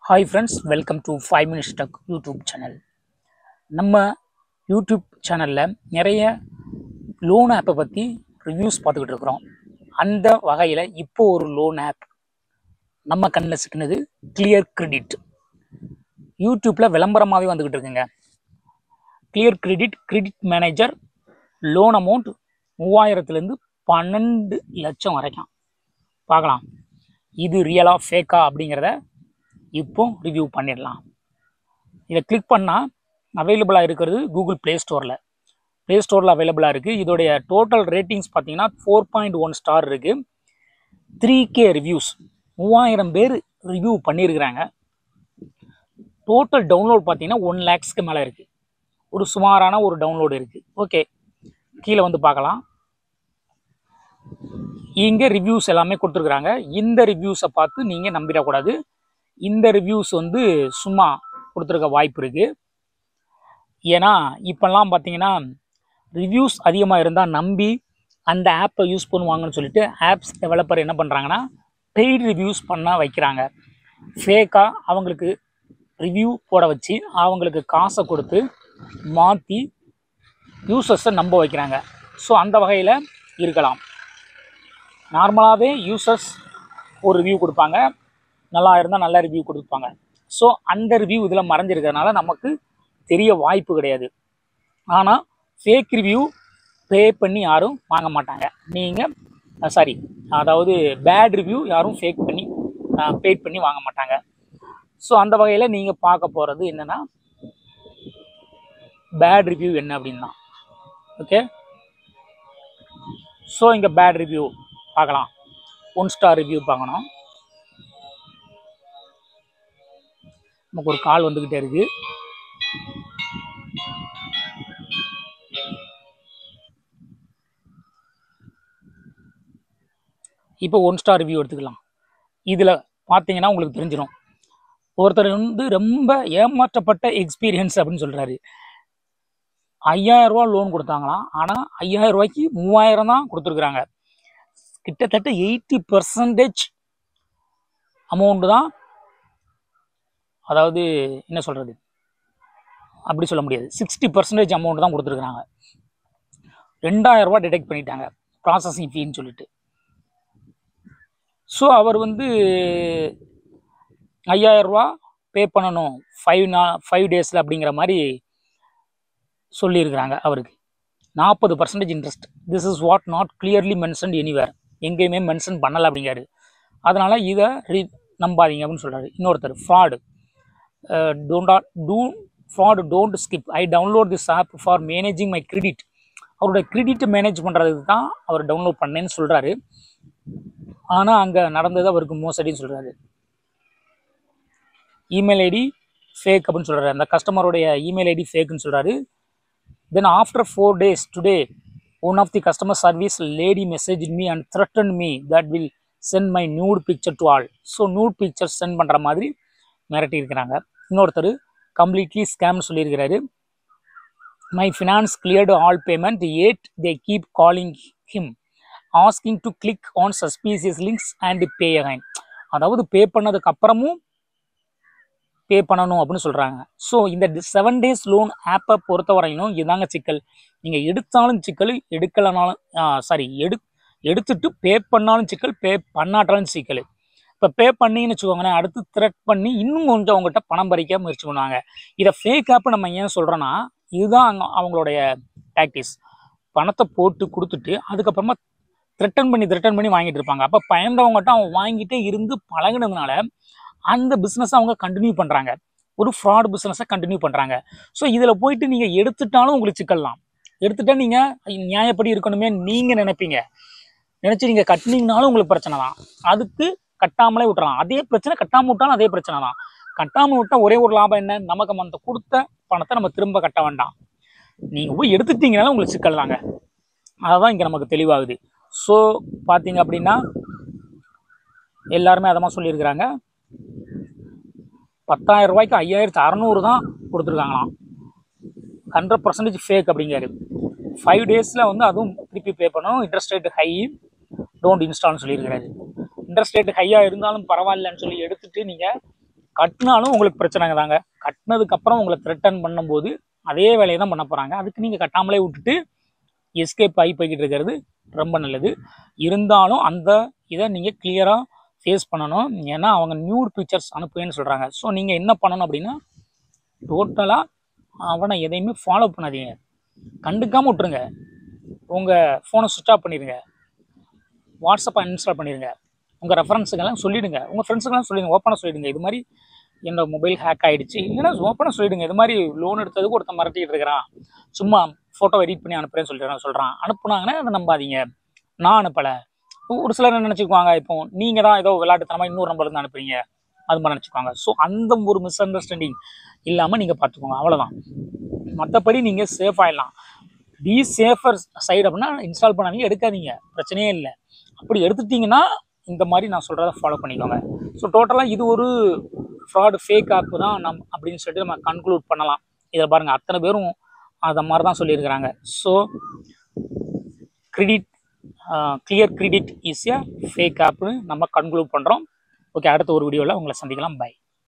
Hi friends, welcome to 5 Minutes Tech YouTube channel. நம்ம YouTube சேனலில் நிறைய லோன் ஆப்பை பற்றி ரிவ்யூஸ் பார்த்துக்கிட்டு இருக்கிறோம். அந்த வகையில் இப்போ ஒரு லோன் ஆப் நம்ம கண்ணில் சிக்கினது கிளியர் கிரெடிட். யூடியூப்பில் விளம்பரமாகவே வந்துக்கிட்டு இருக்குங்க. Clear credit manager loan amount 3000லேருந்து 12 லட்சம் வரைக்கும். பார்க்கலாம் இது ரியலா ஃபேக்கா அப்படிங்கிறத இப்போ ரிவ்யூ பண்ணிடலாம். இதை கிளிக் பண்ணால் அவைலபிளாக இருக்கிறது கூகுள் ப்ளே ஸ்டோரில் அவைலபிளாக இருக்குது. இதோடைய டோட்டல் ரேட்டிங்ஸ் பார்த்தீங்கன்னா 4.1 ஸ்டார் இருக்குது. 3K ரிவ்யூஸ், 3000 பேர் ரிவ்யூ பண்ணியிருக்கிறாங்க. டோட்டல் டவுன்லோட் பார்த்தீங்கன்னா 1 lakhsக்கு மேலே இருக்குது. ஒரு சுமாரான ஒரு டவுன்லோடு இருக்குது. ஓகே, கீழே வந்து பார்க்கலாம். இங்கே ரிவ்யூஸ் எல்லாமே கொடுத்துருக்குறாங்க. இந்த ரிவ்யூஸை பார்த்து நீங்கள் நம்பிடக்கூடாது. இந்த ரிவ்யூஸ் வந்து சும்மா கொடுத்துருக்க வாய்ப்பு இருக்குது. ஏன்னா இப்போல்லாம் பார்த்தீங்கன்னா ரிவ்யூஸ் அதிகமாக இருந்தால் நம்பி அந்த ஆப்பை யூஸ் பண்ணுவாங்கன்னு சொல்லிட்டு ஆப்ஸ் டெவலப்பர் என்ன பண்ணுறாங்கன்னா பெய்டு ரிவ்யூஸ் பண்ண வைக்கிறாங்க. ஃபேக்காக அவங்களுக்கு ரிவ்யூ போட வச்சு அவங்களுக்கு காசை கொடுத்து மாற்றி யூசர்ஸை நம்ப வைக்கிறாங்க. ஸோ அந்த வகையில் இருக்கலாம். நார்மலாகவே யூசர்ஸ் ஒரு ரிவ்யூ கொடுப்பாங்க, நல்லா இருந்தால் நல்ல ரிவ்யூ கொடுப்பாங்க. ஸோ அந்த ரிவ்யூ இதில் மறைஞ்சிருக்கிறதுனால நமக்கு தெரிய வாய்ப்பு கிடையாது. ஆனால் ஃபேக் ரிவ்யூ பே பண்ணி யாரும் வாங்க மாட்டாங்க. அதாவது பேட் ரிவ்யூ யாரும் பெய்ட் பண்ணி வாங்க மாட்டாங்க. ஸோ அந்த வகையில் நீங்கள் பார்க்க போகிறது என்னென்னா பேட் ரிவ்யூ என்ன அப்படின்னா, ஓகே. ஸோ இங்கே பேட் ரிவ்யூ பார்க்கலாம். 1 ஸ்டார் ரிவ்யூ பார்க்கணும். நமக்கு ஒரு கால் வந்துக்கிட்டே இருக்குது. இப்போ 1 ஸ்டார் ரிவ்யூ எடுத்துக்கலாம். இதில் பார்த்தீங்கன்னா உங்களுக்கு தெரிஞ்சிடும். ஒருத்தர் வந்து ரொம்ப ஏமாற்றப்பட்ட எக்ஸ்பீரியன்ஸ் அப்படின்னு சொல்கிறாரு. 5000 ரூபா லோன் கொடுத்தாங்களாம். ஆனால் 5000 ரூபாய்க்கு 3000 தான் கொடுத்துருக்குறாங்க. கிட்டத்தட்ட 80% அமௌண்ட்டு தான், அதாவது என்ன சொல்கிறது, அப்படி சொல்ல முடியாது, 60% அமௌண்ட் தான் கொடுத்துருக்குறாங்க. 2000 ரூபா டிடெக்ட் பண்ணிட்டாங்க ப்ராசஸிங் ஃபீன்னு சொல்லிட்டு. ஸோ அவர் வந்து 5000 ரூபா பே பண்ணணும் 5 டேஸில் அப்படிங்கிற மாதிரி சொல்லியிருக்கிறாங்க. அவருக்கு 40% interest. This is what not clearly mentioned anywhere. எங்கேயுமே மென்ஷன் பண்ணலை அப்படிங்காரு. அதனால் இதை நம்பாதீங்க அப்படின்னு சொல்கிறாரு. இன்னொருத்தர் fraud don't skip. I download this app for managing my credit. அவருடைய கிரெடிட் மேனேஜ் பண்ணுறதுக்கு தான் அவர் டவுன்லோட் பண்ணேன்னு சொல்கிறாரு. ஆனால் அங்கே நடந்தது அவருக்கு மோசடின்னு சொல்கிறாரு. இமெயில் ஐடி ஃபேக் அப்படின்னு சொல்கிறாரு. அந்த கஸ்டமருடைய இமெயில் ஐடி ஃபேக்குன்னு சொல்கிறாரு. Then after 4 days today one of the customer service lady message me and threaten me that will send my nude picture to all. So nude picture send பண்ணுற மாதிரி மிரட்டி இருக்கிறாங்க. இன்னொருத்தர் கம்ப்ளீட்லி ஸ்கேம்னு சொல்லியிருக்கிறாரு. My finance cleared all payment yet they keep calling him asking to click on suspicious links and pay again. அதாவது பே பண்ணதுக்கு அப்புறமும் பே பண்ணணும் அப்படின்னு சொல்கிறாங்க. ஸோ இந்த 7 days லோன் ஆப்பை பொறுத்த வரையிலும் இதாங்க சிக்கல். நீங்கள் எடுத்தாலும் சிக்கல், எடுத்துட்டு பே பண்ணாலும் சிக்கல், பே பண்ணாட்டாலும் சிக்கல். இப்போ பே பண்ணின்னு வச்சுக்கோங்களேன், அடுத்து த்ரெட் பண்ணி இன்னும் கொஞ்சம் அவங்ககிட்ட பணம் பறிக்க முயற்சி பண்ணுவாங்க. இதை ஃபேக் ஆப் நம்ம ஏன் சொல்கிறோன்னா, இதுதான் அவங்களுடைய டாக்டிக்ஸ். பணத்தை போட்டு கொடுத்துட்டு அதுக்கப்புறமா த்ரெட்டன் பண்ணி வாங்கிட்டு இருப்பாங்க. அப்போ பயந்தவங்ககிட்ட அவங்க வாங்கிட்டே இருந்து பழகினதுனால அந்த பிஸ்னஸை அவங்க கண்டினியூ பண்ணுறாங்க. ஒரு ஃப்ராட் பிஸ்னஸை கண்டினியூ பண்ணுறாங்க. ஸோ இதில் போயிட்டு நீங்கள் எடுத்துட்டாலும் உங்களுக்கு சிக்கலாம். எடுத்துட்டா நீங்கள் நியாயப்படி இருக்கணுமே நீங்கள் நினச்சி நீங்கள் கட்டினீங்கனாலும் உங்களுக்கு பிரச்சனை தான். அதுக்கு கட்டாமலே விட்டுறலாம். அதே பிரச்சனை கட்டாமல் விட்டாலும் அதே பிரச்சனை தான். கட்டாமல் விட்டால் ஒரே ஒரு லாபம் என்ன, நமக்கு அந்த கொடுத்த பணத்தை நம்ம திரும்ப கட்ட வேண்டாம். நீங்கள் போய் எடுத்துட்டீங்கனாலும் உங்களுக்கு சிக்கல் தாங்க. அதுதான் இங்கே நமக்கு தெளிவாகுது. ஸோ பார்த்தீங்க அப்படின்னா எல்லாருமே அதமாக சொல்லியிருக்கிறாங்க. 10,000 ரூபாய்க்கு 5,600 தான் கொடுத்துருக்காங்களாம். 100% ஃபேக் அப்படிங்காரு. 5 டேஸில் வந்து அதுவும் திருப்பி பே பண்ணணும். இன்ட்ரெஸ்ட் ரேட் ஹை, டோன்ட் இன்ஸ்டால்னு சொல்லியிருக்கிறாரு. இன்ட்ரெஸ்ட் ரேட் ஹையாக இருந்தாலும் பரவாயில்லன்னு சொல்லி எடுத்துகிட்டு நீங்கள் கட்டினாலும் உங்களுக்கு பிரச்சனைங்க தாங்க. கட்டினதுக்கப்புறம் உங்களை த்ரெட்டன் பண்ணும்போது அதே வேலையை தான் பண்ண போகிறாங்க. அதுக்கு நீங்கள் கட்டாமலே விட்டுட்டு எஸ்கேப் ஆகி போய்கிட்டு இருக்கிறது ரொம்ப நல்லது. இருந்தாலும் அந்த இதை நீங்கள் கிளியராக ஃபேஸ் பண்ணணும். ஏன்னா அவங்க நியூட் பிக்சர்ஸ் அனுப்புவேன்னு சொல்கிறாங்க. ஸோ நீங்கள் என்ன பண்ணணும் அப்படின்னா, டோட்டலாக அவனை எதையுமே ஃபாலோ பண்ணாதீங்க, கண்டுக்காமல் விட்டுருங்க. உங்கள் ஃபோனை சுவிட்ச் ஆஃப் பண்ணிடுங்க, வாட்ஸ்அப்பை அன்இன்ஸ்டால் பண்ணிடுங்க, உங்கள் ரெஃபரன்ஸுக்கெல்லாம் சொல்லிவிடுங்க, உங்கள் ஃப்ரெண்ட்ஸுக்கெல்லாம் சொல்லிடுங்க, ஓப்பனாக சொல்லிவிடுங்க. இது மாதிரி என்னோட மொபைல் ஹேக் ஆகிடுச்சு, இல்லைன்னா ஓப்பனாக சொல்லிவிடுங்க. இது மாதிரி லோன் எடுத்ததுக்கு ஒருத்தன் மிரட்டிகிட்டு இருக்கிறான், சும்மா ஃபோட்டோ எடிட் பண்ணி அனுப்புகிறேன்னு சொல்கிறான். அனுப்புனாங்கன்னா அதை நம்பாதீங்க, நான் அனுப்பலை. ஒரு சிலர் என்ன நினச்சிக்குவாங்க, இப்போ நீங்கள் தான் ஏதோ விளையாட்டுத்தனமாக இன்னொரு நம்பர்லேருந்து அனுப்புறீங்க, அது மாதிரி நினச்சிக்குவாங்க. ஸோ அந்த ஒரு மிஸ் அண்டர்ஸ்டாண்டிங் இல்லாமல் நீங்கள் பார்த்துக்கோங்க, அவ்வளோதான். மற்றபடி நீங்கள் சேஃப் ஆகிடலாம். பி சேஃபர் சைடு அப்படின்னா இன்ஸ்டால் பண்ணாதீங்க, எடுக்காதீங்க, பிரச்சனையே இல்லை. அப்படி எடுத்துட்டிங்கன்னா இந்த மாதிரி நான் சொல்கிறத ஃபாலோ பண்ணிக்கோங்க. ஸோ டோட்டலாக இது ஒரு ஃப்ராடு ஃபேக் ஆப்பு தான் அப்படின்னு சொல்லிட்டு நம்ம கன்க்ளூட் பண்ணலாம். இதை பாருங்கள், அத்தனை பேரும் அதை மாதிரி தான் சொல்லியிருக்கிறாங்க. So clear credit is a fake ஆப்னு நம்ம கன்க்ளூட் பண்ணுறோம். ஓகே, அடுத்த ஒரு வீடியோவில் உங்களை சந்திக்கலாம். பை.